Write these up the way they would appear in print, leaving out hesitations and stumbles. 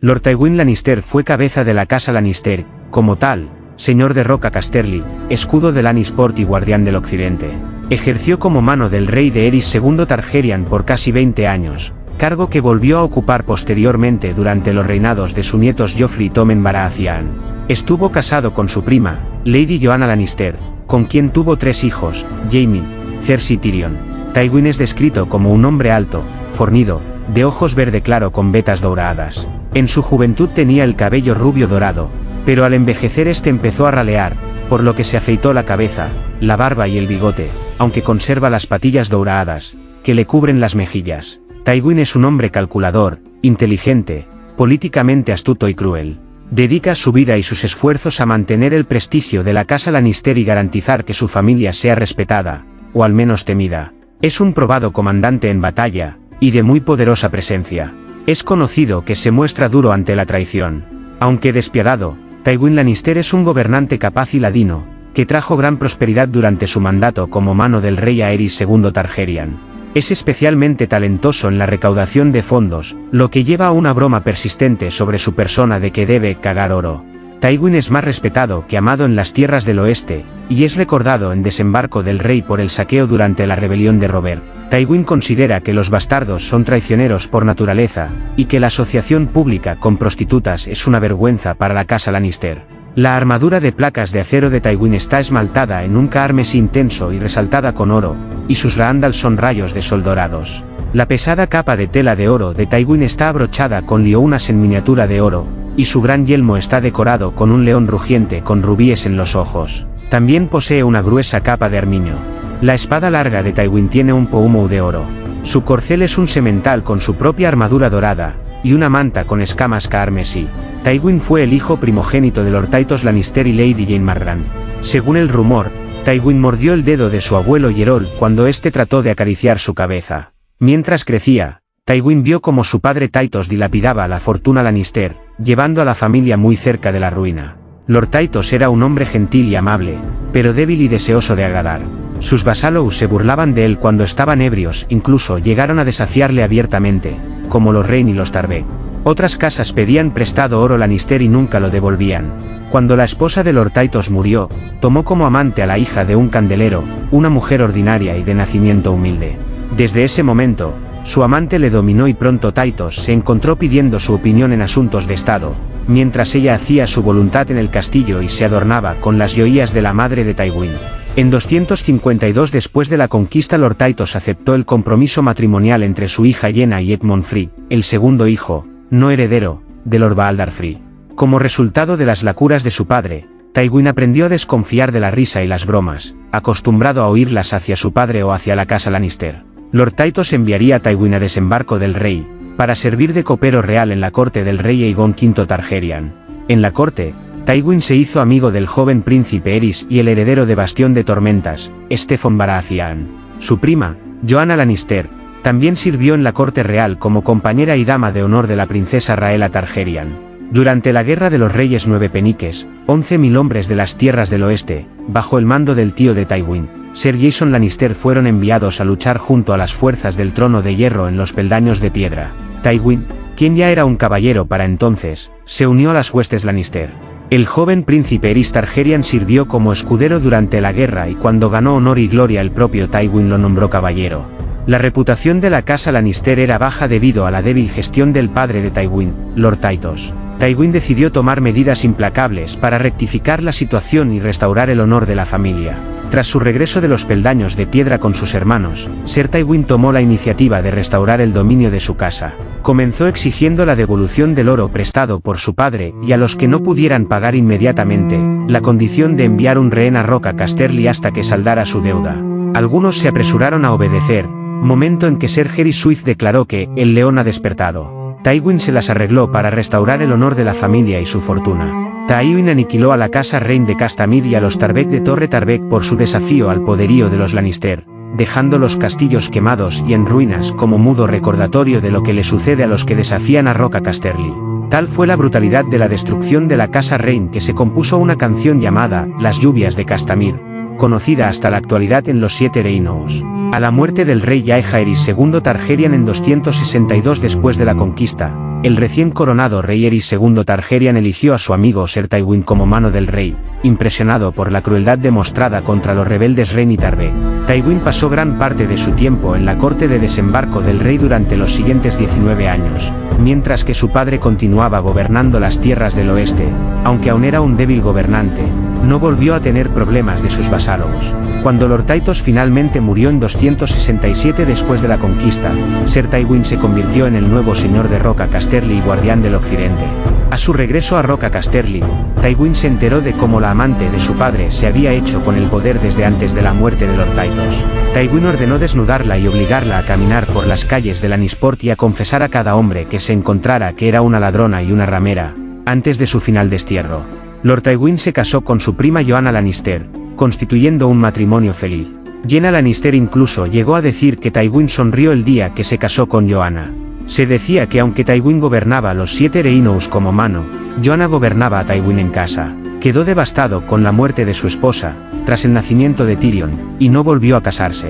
Lord Tywin Lannister fue cabeza de la casa Lannister, como tal, señor de Roca Casterly, escudo de Lannisport y guardián del occidente. Ejerció como mano del rey de Aerys II Targaryen por casi 20 años, cargo que volvió a ocupar posteriormente durante los reinados de sus nietos Joffrey y Tommen Baratheon. Estuvo casado con su prima, Lady Joanna Lannister, con quien tuvo 3 hijos, Jaime, Cersei y Tyrion. Tywin es descrito como un hombre alto, fornido, de ojos verde claro con vetas doradas. En su juventud tenía el cabello rubio dorado, pero al envejecer este empezó a ralear, por lo que se afeitó la cabeza, la barba y el bigote, aunque conserva las patillas doradas, que le cubren las mejillas. Tywin es un hombre calculador, inteligente, políticamente astuto y cruel. Dedica su vida y sus esfuerzos a mantener el prestigio de la casa Lannister y garantizar que su familia sea respetada, o al menos temida. Es un probado comandante en batalla, y de muy poderosa presencia. Es conocido que se muestra duro ante la traición. Aunque despiadado, Tywin Lannister es un gobernante capaz y ladino, que trajo gran prosperidad durante su mandato como mano del rey Aerys II Targaryen. Es especialmente talentoso en la recaudación de fondos, lo que lleva a una broma persistente sobre su persona de que debe cagar oro. Tywin es más respetado que amado en las tierras del oeste, y es recordado en Desembarco del Rey por el saqueo durante la rebelión de Robert. Tywin considera que los bastardos son traicioneros por naturaleza, y que la asociación pública con prostitutas es una vergüenza para la casa Lannister. La armadura de placas de acero de Tywin está esmaltada en un carmesí intenso y resaltada con oro, y sus raandals son rayos de sol dorados. La pesada capa de tela de oro de Tywin está abrochada con liounas en miniatura de oro, y su gran yelmo está decorado con un león rugiente con rubíes en los ojos. También posee una gruesa capa de armiño. La espada larga de Tywin tiene un poumou de oro. Su corcel es un semental con su propia armadura dorada, y una manta con escamas carmesí. Tywin fue el hijo primogénito de Lord Tytos Lannister y Lady Jane Margran. Según el rumor, Tywin mordió el dedo de su abuelo Yerol cuando éste trató de acariciar su cabeza. Mientras crecía, Tywin vio como su padre Tytos dilapidaba la fortuna Lannister, llevando a la familia muy cerca de la ruina. Lord Tytos era un hombre gentil y amable, pero débil y deseoso de agradar. Sus vasallos se burlaban de él cuando estaban ebrios, incluso llegaron a desafiarle abiertamente, como los Reyne y los Tarbeck. Otras casas pedían prestado oro Lannister y nunca lo devolvían. Cuando la esposa de Lord Tytos murió, tomó como amante a la hija de un candelero, una mujer ordinaria y de nacimiento humilde. Desde ese momento, su amante le dominó y pronto Tytos se encontró pidiendo su opinión en asuntos de estado, mientras ella hacía su voluntad en el castillo y se adornaba con las joyas de la madre de Tywin. En 252 después de la conquista Lord Tytos aceptó el compromiso matrimonial entre su hija Yenna y Edmund Free, el segundo hijo, no heredero, de Lord Baaldar Free. Como resultado de las locuras de su padre, Tywin aprendió a desconfiar de la risa y las bromas, acostumbrado a oírlas hacia su padre o hacia la casa Lannister. Lord Tytos enviaría a Tywin a Desembarco del Rey, para servir de copero real en la corte del rey Aegon V Targaryen. En la corte, Tywin se hizo amigo del joven príncipe Aerys y el heredero de Bastión de Tormentas, Steffon Baratheon. Su prima, Joanna Lannister, también sirvió en la corte real como compañera y dama de honor de la princesa Rhaella Targaryen. Durante la Guerra de los Reyes Nueve Peniques, 11.000 hombres de las tierras del oeste, bajo el mando del tío de Tywin, Ser Jason Lannister, fueron enviados a luchar junto a las fuerzas del Trono de Hierro en los peldaños de piedra. Tywin, quien ya era un caballero para entonces, se unió a las huestes Lannister. El joven príncipe Aerys Targaryen sirvió como escudero durante la guerra y cuando ganó honor y gloria el propio Tywin lo nombró caballero. La reputación de la casa Lannister era baja debido a la débil gestión del padre de Tywin, Lord Tytos. Tywin decidió tomar medidas implacables para rectificar la situación y restaurar el honor de la familia. Tras su regreso de los peldaños de piedra con sus hermanos, Ser Tywin tomó la iniciativa de restaurar el dominio de su casa. Comenzó exigiendo la devolución del oro prestado por su padre y a los que no pudieran pagar inmediatamente, la condición de enviar un rehén a Roca Casterly hasta que saldara su deuda. Algunos se apresuraron a obedecer, momento en que Ser Jaehaerys declaró que el león ha despertado. Tywin se las arregló para restaurar el honor de la familia y su fortuna. Tywin aniquiló a la casa Reyne de Castamir y a los Tarbeck de Torre Tarbeck por su desafío al poderío de los Lannister, dejando los castillos quemados y en ruinas como mudo recordatorio de lo que le sucede a los que desafían a Roca Casterly. Tal fue la brutalidad de la destrucción de la casa Reyne que se compuso una canción llamada Las lluvias de Castamir, conocida hasta la actualidad en los Siete Reinos. A la muerte del rey Jaehaerys II Targaryen en 262 después de la conquista, el recién coronado rey Aerys II Targaryen eligió a su amigo Ser Tywin como mano del rey. Impresionado por la crueldad demostrada contra los rebeldes Ren y Tarbe, Tywin pasó gran parte de su tiempo en la corte de desembarco del rey durante los siguientes 19 años, mientras que su padre continuaba gobernando las tierras del oeste. Aunque aún era un débil gobernante, no volvió a tener problemas de sus vasallos. Cuando Lord Tytos finalmente murió en 267 después de la conquista, Ser Tywin se convirtió en el nuevo señor de Roca Casterly y guardián del occidente. A su regreso a Roca Casterly, Tywin se enteró de cómo la amante de su padre se había hecho con el poder desde antes de la muerte de Lord Tytos. Tywin ordenó desnudarla y obligarla a caminar por las calles de Lannisport y a confesar a cada hombre que se encontrara que era una ladrona y una ramera, antes de su final destierro. Lord Tywin se casó con su prima Joanna Lannister, constituyendo un matrimonio feliz. Jaina Lannister incluso llegó a decir que Tywin sonrió el día que se casó con Joanna. Se decía que aunque Tywin gobernaba los 7 reinos como mano, Joanna gobernaba a Tywin en casa. Quedó devastado con la muerte de su esposa, tras el nacimiento de Tyrion, y no volvió a casarse.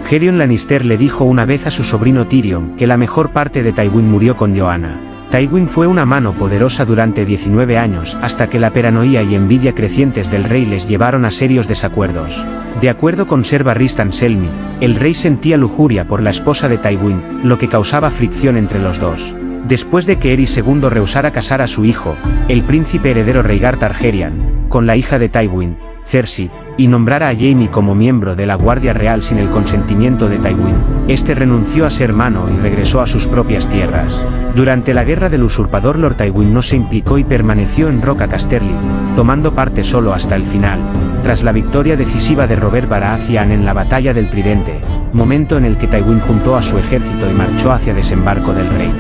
Tyrion Lannister le dijo una vez a su sobrino Tyrion que la mejor parte de Tywin murió con Joanna. Tywin fue una mano poderosa durante 19 años hasta que la paranoia y envidia crecientes del rey les llevaron a serios desacuerdos. De acuerdo con Ser Barristan Selmy, el rey sentía lujuria por la esposa de Tywin, lo que causaba fricción entre los dos. Después de que Aerys II rehusara casar a su hijo, el príncipe heredero Rhaegar Targaryen, con la hija de Tywin, Cersei, y nombrara a Jaime como miembro de la Guardia Real sin el consentimiento de Tywin, este renunció a ser mano y regresó a sus propias tierras. Durante la guerra del usurpador Lord Tywin no se implicó y permaneció en Roca Casterly, tomando parte solo hasta el final, tras la victoria decisiva de Robert Baratheon en la Batalla del Tridente, momento en el que Tywin juntó a su ejército y marchó hacia desembarco del rey.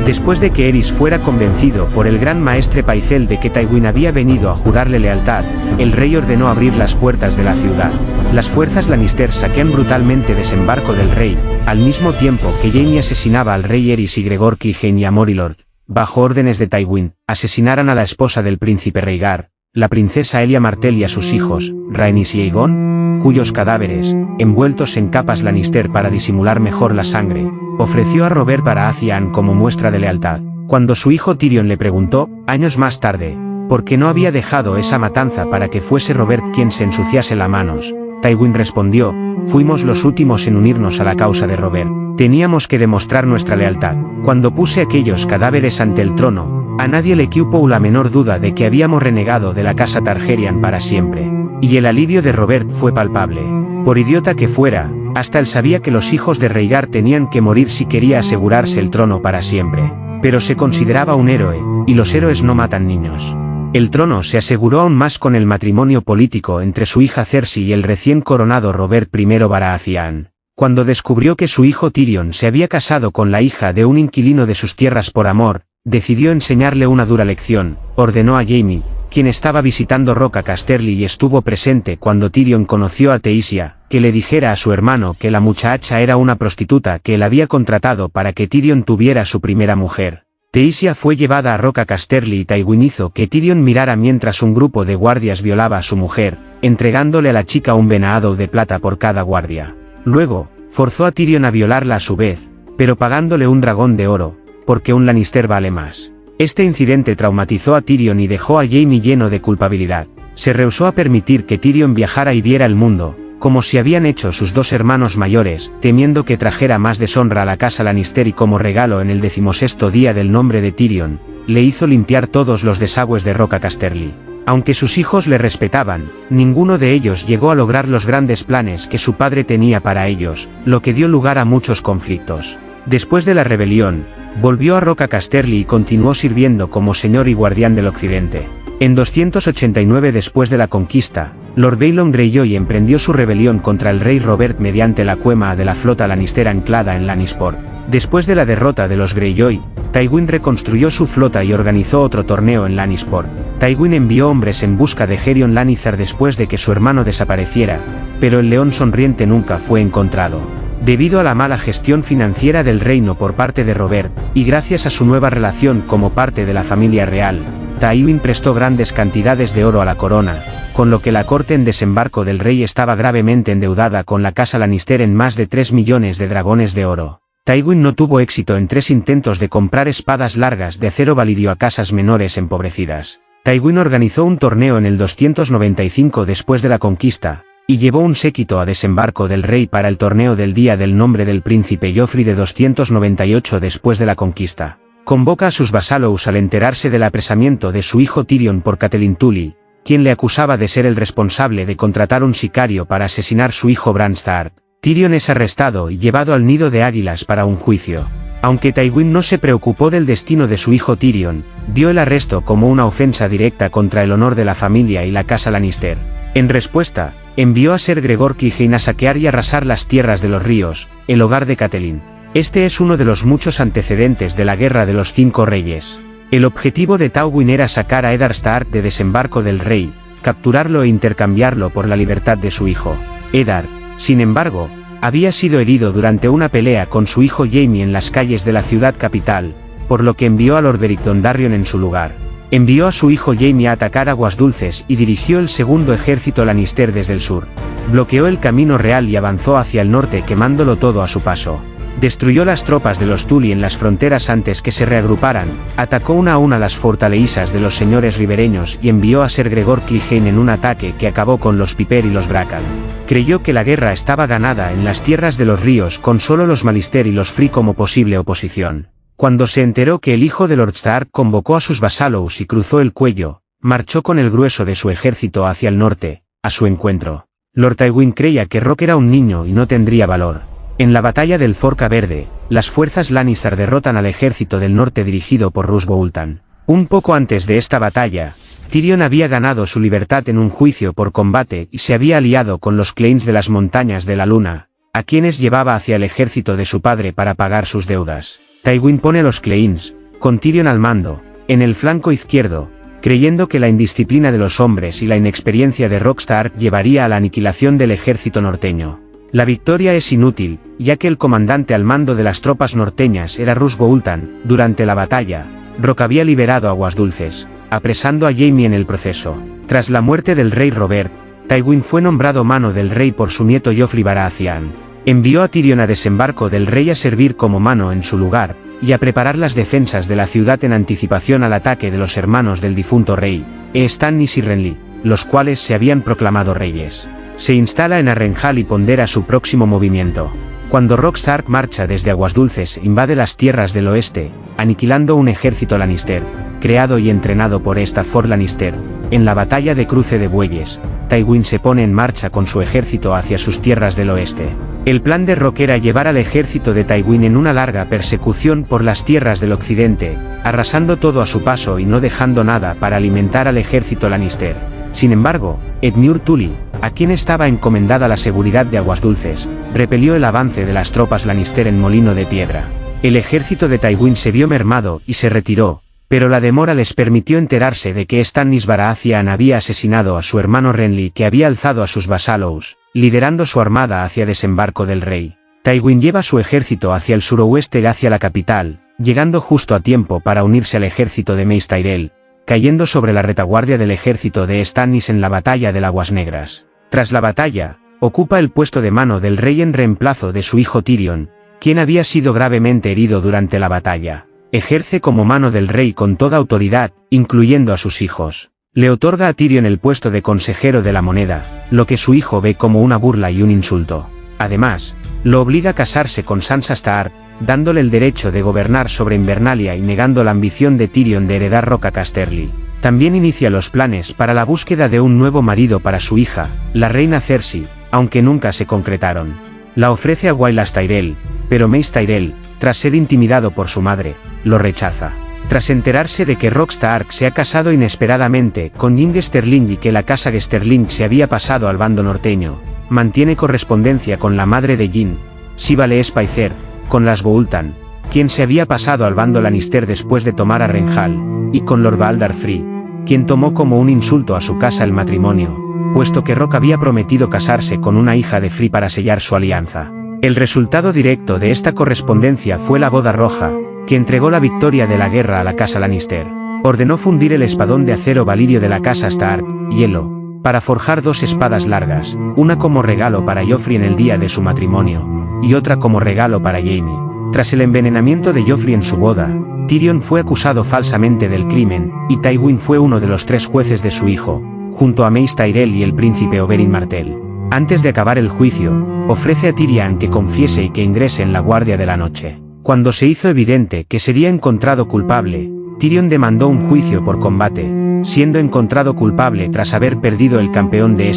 Después de que Aerys fuera convencido por el gran maestre Pycelle de que Tywin había venido a jurarle lealtad, el rey ordenó abrir las puertas de la ciudad. Las fuerzas Lannister saquean brutalmente desembarco del rey, al mismo tiempo que Jaime asesinaba al rey Aerys y Gregor Clegane y a Morillard, bajo órdenes de Tywin, asesinaran a la esposa del príncipe Rhaegar, la princesa Elia Martell y a sus hijos, Rhaenys y Aegon, cuyos cadáveres, envueltos en capas Lannister para disimular mejor la sangre, ofreció a Robert Baratheon como muestra de lealtad. Cuando su hijo Tyrion le preguntó, años más tarde, por qué no había dejado esa matanza para que fuese Robert quien se ensuciase las manos, Tywin respondió, fuimos los últimos en unirnos a la causa de Robert. Teníamos que demostrar nuestra lealtad. Cuando puse aquellos cadáveres ante el trono, a nadie le cupo la menor duda de que habíamos renegado de la casa Targaryen para siempre. Y el alivio de Robert fue palpable. Por idiota que fuera, hasta él sabía que los hijos de Rhaegar tenían que morir si quería asegurarse el trono para siempre. Pero se consideraba un héroe, y los héroes no matan niños. El trono se aseguró aún más con el matrimonio político entre su hija Cersei y el recién coronado Robert I Baratheon. Cuando descubrió que su hijo Tyrion se había casado con la hija de un inquilino de sus tierras por amor, decidió enseñarle una dura lección. Ordenó a Jaime, quien estaba visitando Roca Casterly y estuvo presente cuando Tyrion conoció a Taesia, que le dijera a su hermano que la muchacha era una prostituta que él había contratado para que Tyrion tuviera su primera mujer. Taesia fue llevada a Roca Casterly y Tywin hizo que Tyrion mirara mientras un grupo de guardias violaba a su mujer, entregándole a la chica un venado de plata por cada guardia. Luego, forzó a Tyrion a violarla a su vez, pero pagándole un dragón de oro, porque un Lannister vale más. Este incidente traumatizó a Tyrion y dejó a Jaime lleno de culpabilidad. Se rehusó a permitir que Tyrion viajara y viera el mundo, como si habían hecho sus dos hermanos mayores, temiendo que trajera más deshonra a la casa Lannister y como regalo en el 16º día del nombre de Tyrion, le hizo limpiar todos los desagües de Roca Casterly. Aunque sus hijos le respetaban, ninguno de ellos llegó a lograr los grandes planes que su padre tenía para ellos, lo que dio lugar a muchos conflictos. Después de la rebelión, volvió a Roca Casterly y continuó sirviendo como señor y guardián del occidente. En 289 después de la conquista, Lord Balon Greyjoy emprendió su rebelión contra el rey Robert mediante la quema de la flota Lannister anclada en Lannisport. Después de la derrota de los Greyjoy, Tywin reconstruyó su flota y organizó otro torneo en Lannisport. Tywin envió hombres en busca de Herion Lannister después de que su hermano desapareciera, pero el león sonriente nunca fue encontrado. Debido a la mala gestión financiera del reino por parte de Robert, y gracias a su nueva relación como parte de la familia real, Tywin prestó grandes cantidades de oro a la corona, con lo que la corte en desembarco del rey estaba gravemente endeudada con la casa Lannister en más de 3 millones de dragones de oro. Tywin no tuvo éxito en 3 intentos de comprar espadas largas de acero valirio a casas menores empobrecidas. Tywin organizó un torneo en el 295 después de la conquista, y llevó un séquito a desembarco del rey para el torneo del día del nombre del príncipe Joffrey de 298 después de la conquista. Convoca a sus vasallos al enterarse del apresamiento de su hijo Tyrion por Catelyn Tully, quien le acusaba de ser el responsable de contratar un sicario para asesinar su hijo Bran Stark. Tyrion es arrestado y llevado al nido de águilas para un juicio. Aunque Tywin no se preocupó del destino de su hijo Tyrion, vio el arresto como una ofensa directa contra el honor de la familia y la casa Lannister. En respuesta, envió a Ser Gregor Clegane a saquear y arrasar las tierras de los ríos, el hogar de Catelyn. Este es uno de los muchos antecedentes de la Guerra de los 5 Reyes. El objetivo de Tywin era sacar a Eddard Stark de desembarco del rey, capturarlo e intercambiarlo por la libertad de su hijo. Eddard, sin embargo, había sido herido durante una pelea con su hijo Jaime en las calles de la ciudad capital, por lo que envió a Lord Beric Dondarrion en su lugar. Envió a su hijo Jaime a atacar Aguas Dulces y dirigió el segundo ejército Lannister desde el sur. Bloqueó el camino real y avanzó hacia el norte quemándolo todo a su paso. Destruyó las tropas de los Tully en las fronteras antes que se reagruparan, atacó una a una las fortalezas de los señores ribereños y envió a Ser Gregor Clegane en un ataque que acabó con los Piper y los Bracken. Creyó que la guerra estaba ganada en las tierras de los ríos con solo los Mallister y los Free como posible oposición. Cuando se enteró que el hijo de Lord Stark convocó a sus vasallos y cruzó el cuello, marchó con el grueso de su ejército hacia el norte, a su encuentro. Lord Tywin creía que Rock era un niño y no tendría valor. En la batalla del Forca Verde, las fuerzas Lannister derrotan al ejército del norte dirigido por Roose Bolton. Un poco antes de esta batalla, Tyrion había ganado su libertad en un juicio por combate y se había aliado con los Clanes de las Montañas de la Luna, a quienes llevaba hacia el ejército de su padre para pagar sus deudas. Tywin pone a los Clanes, con Tyrion al mando, en el flanco izquierdo, creyendo que la indisciplina de los hombres y la inexperiencia de Robb Stark llevaría a la aniquilación del ejército norteño. La victoria es inútil, ya que el comandante al mando de las tropas norteñas era Roose Bolton. Durante la batalla, Rock había liberado Aguas Dulces, apresando a Jaime en el proceso. Tras la muerte del rey Robert, Tywin fue nombrado mano del rey por su nieto Joffrey Baratheon. Envió a Tyrion a desembarco del rey a servir como mano en su lugar, y a preparar las defensas de la ciudad en anticipación al ataque de los hermanos del difunto rey, Stannis y Renly, los cuales se habían proclamado reyes. Se instala en Harrenhal y pondera su próximo movimiento. Cuando Robb Stark marcha desde Aguas Dulces invade las tierras del oeste, aniquilando un ejército Lannister, creado y entrenado por Stafford Lannister. En la batalla de Cruce de Bueyes, Tywin se pone en marcha con su ejército hacia sus tierras del oeste. El plan de Rock era llevar al ejército de Tywin en una larga persecución por las tierras del occidente, arrasando todo a su paso y no dejando nada para alimentar al ejército Lannister. Sin embargo, Edmure Tully, a quien estaba encomendada la seguridad de Aguas Dulces, repelió el avance de las tropas Lannister en Molino de Piedra. El ejército de Tywin se vio mermado y se retiró, pero la demora les permitió enterarse de que Stannis Baratheon había asesinado a su hermano Renly, que había alzado a sus vasallos, liderando su armada hacia desembarco del rey. Tywin lleva su ejército hacia el suroeste hacia la capital, llegando justo a tiempo para unirse al ejército de Mace Tyrell, cayendo sobre la retaguardia del ejército de Stannis en la batalla de Aguas Negras. Tras la batalla, ocupa el puesto de mano del rey en reemplazo de su hijo Tyrion, quien había sido gravemente herido durante la batalla. Ejerce como mano del rey con toda autoridad, incluyendo a sus hijos. Le otorga a Tyrion el puesto de consejero de la moneda, lo que su hijo ve como una burla y un insulto. Además, lo obliga a casarse con Sansa Stark, dándole el derecho de gobernar sobre Invernalia y negando la ambición de Tyrion de heredar Roca Casterly. También inicia los planes para la búsqueda de un nuevo marido para su hija, la reina Cersei, aunque nunca se concretaron. La ofrece a Wylas Tyrell, pero Mace Tyrell, tras ser intimidado por su madre, lo rechaza. Tras enterarse de que Robb Stark se ha casado inesperadamente con Jyn Gesterling y que la casa Gesterling se había pasado al bando norteño, mantiene correspondencia con la madre de Jyn, Sibale Spicer, con las Bolton, quien se había pasado al bando Lannister después de tomar Harrenhal, y con Lord Baldar Free, quien tomó como un insulto a su casa el matrimonio, puesto que Rock había prometido casarse con una hija de Free para sellar su alianza. El resultado directo de esta correspondencia fue la boda roja, que entregó la victoria de la guerra a la casa Lannister. Ordenó fundir el espadón de acero valirio de la casa Stark, hielo, para forjar 2 espadas largas, una como regalo para Joffrey en el día de su matrimonio, y otra como regalo para Jaime. Tras el envenenamiento de Joffrey en su boda, Tyrion fue acusado falsamente del crimen, y Tywin fue uno de los 3 jueces de su hijo, junto a Mace Tyrell y el príncipe Oberyn Martell. Antes de acabar el juicio, ofrece a Tyrion que confiese y que ingrese en la guardia de la noche. Cuando se hizo evidente que sería encontrado culpable, Tyrion demandó un juicio por combate, siendo encontrado culpable tras haber perdido el campeón de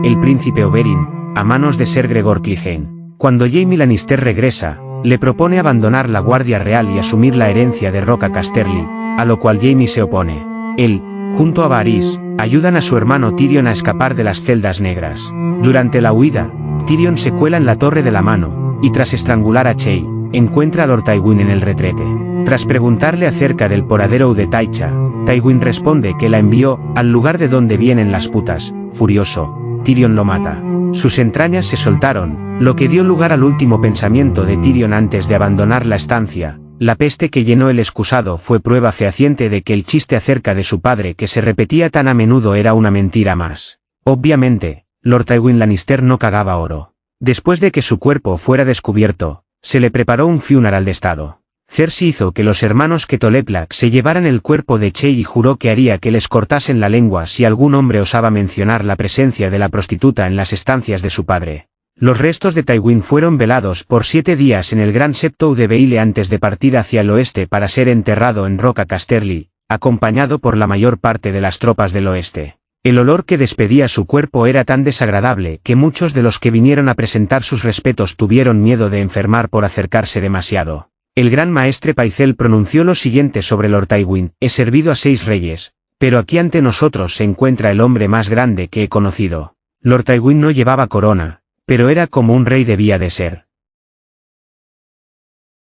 el príncipe Oberyn, a manos de Ser Gregor Clegane. Cuando Jaime Lannister regresa, le propone abandonar la guardia real y asumir la herencia de Roca Casterly, a lo cual Jaime se opone. Él, junto a Varys, ayudan a su hermano Tyrion a escapar de las celdas negras. Durante la huida, Tyrion se cuela en la Torre de la Mano, y tras estrangular a Shae, encuentra a Lord Tywin en el retrete. Tras preguntarle acerca del paradero de Taicha, Tywin responde que la envió al lugar de donde vienen las putas. Furioso, Tyrion lo mata. Sus entrañas se soltaron, lo que dio lugar al último pensamiento de Tyrion antes de abandonar la estancia. La peste que llenó el excusado fue prueba fehaciente de que el chiste acerca de su padre que se repetía tan a menudo era una mentira más. Obviamente, Lord Tywin Lannister no cagaba oro. Después de que su cuerpo fuera descubierto, se le preparó un funeral de estado. Cersei hizo que los hermanos Ketoleklag se llevaran el cuerpo de Shae y juró que haría que les cortasen la lengua si algún hombre osaba mencionar la presencia de la prostituta en las estancias de su padre. Los restos de Tywin fueron velados por 7 días en el Gran Septou de Beile antes de partir hacia el oeste para ser enterrado en Roca Casterly, acompañado por la mayor parte de las tropas del oeste. El olor que despedía su cuerpo era tan desagradable que muchos de los que vinieron a presentar sus respetos tuvieron miedo de enfermar por acercarse demasiado. El gran maestre Pycelle pronunció lo siguiente sobre Lord Tywin: he servido a 6 reyes, pero aquí ante nosotros se encuentra el hombre más grande que he conocido. Lord Tywin no llevaba corona, pero era como un rey debía de ser.